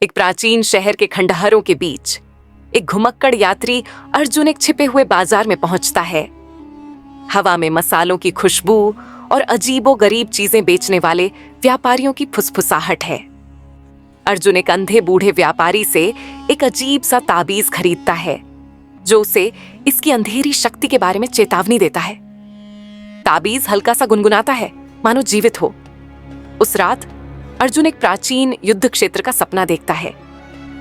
एक प्राचीन शहर के खंडहरों के बीच एक घुमक्कड़ यात्री अर्जुन एक छिपे हुए बाजार में पहुंचता है। हवा में मसालों की खुशबू और अजीबोगरीब चीजें बेचने वाले व्यापारियों की फुसफुसाहट है। अर्जुन एक अंधे बूढ़े व्यापारी से एक अजीब सा ताबीज खरीदता है जो उसे इसकी अंधेरी शक्ति के बारे में चेतावनी देता है। ताबीज हल्का सा गुनगुनाता है, मानो जीवित हो। उस रात अर्जुन एक प्राचीन युद्ध क्षेत्र का सपना देखता है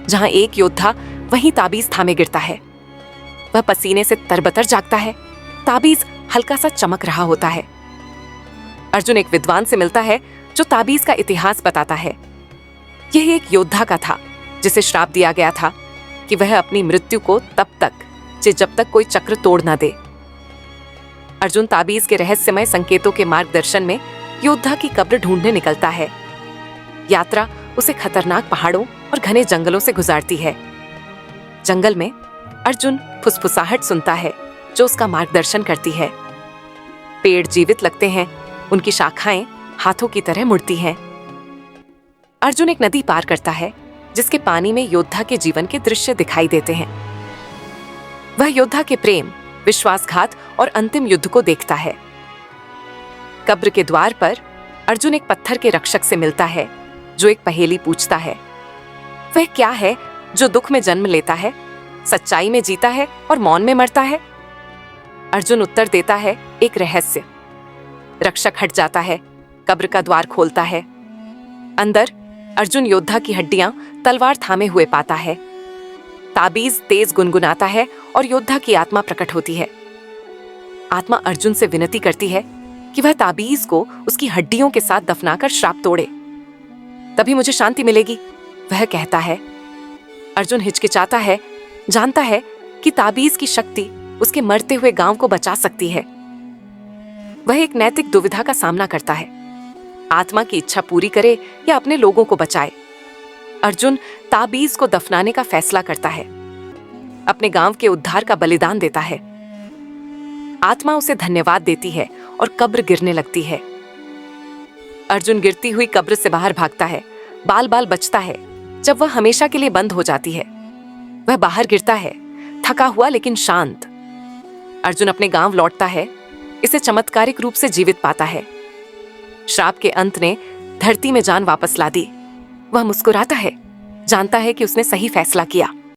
जहां एक योद्धा वहीं ताबीज थामे गिरता है। वह पसीने से तरबतर जागता है। ताबीज हल्का सा चमक रहा होता है। अर्जुन एक विद्वान से मिलता है जो ताबीज का इतिहास बताता है। यह एक योद्धा का था जिसे श्राप दिया गया था कि वह अपनी मृत्यु को तब तक जब तक कोई चक्र तोड़ न दे। अर्जुन ताबीज के रहस्यमय संकेतों के मार्गदर्शन में योद्धा की कब्र ढूंढने निकलता है। यात्रा उसे खतरनाक पहाड़ों और घने जंगलों से गुजारती है। जंगल में अर्जुन फुसफुसाहट सुनता है जो उसका मार्गदर्शन करती है। पेड़ जीवित लगते हैं, उनकी शाखाएं हाथों की तरह मुड़ती हैं। अर्जुन एक नदी पार करता है जिसके पानी में योद्धा के जीवन के दृश्य दिखाई देते हैं। वह योद्धा के प्रेम, विश्वासघात और अंतिम युद्ध को देखता है। कब्र के द्वार पर अर्जुन एक पत्थर के रक्षक से मिलता है जो एक पहेली पूछता है। वह क्या है जो दुख में जन्म लेता है, सच्चाई में जीता है और मौन में मरता है? अर्जुन उत्तर देता है, एक रहस्य। रक्षक हट जाता है, कब्र का द्वार खोलता है। अंदर अर्जुन योद्धा की हड्डियां तलवार थामे हुए पाता है। ताबीज तेज गुनगुनाता है और योद्धा की आत्मा प्रकट होती है। आत्मा अर्जुन से विनती करती है कि वह ताबीज को उसकी हड्डियों के साथ दफनाकर श्राप तोड़े, तभी मुझे शांति मिलेगी, वह कहता है। अर्जुन हिचकिचाता है, जानता है कि ताबीज की शक्ति उसके मरते हुए गांव को बचा सकती है। वह एक नैतिक दुविधा का सामना करता है, आत्मा की इच्छा पूरी करे या अपने लोगों को बचाए। अर्जुन ताबीज को दफनाने का फैसला करता है, अपने गांव के उद्धार का बलिदान देता है। आत्मा उसे धन्यवाद देती है और कब्र गिरने लगती है। अर्जुन गिरती हुई कब्र से बाहर भागता है। बाल बाल बचता है जब वह हमेशा के लिए बंद हो जाती है। वह बाहर गिरता है, थका हुआ लेकिन शांत। अर्जुन अपने गांव लौटता है, इसे चमत्कारिक रूप से जीवित पाता है। श्राप के अंत ने धरती में जान वापस ला दी। वह मुस्कुराता है, जानता है कि उसने सही फैसला किया।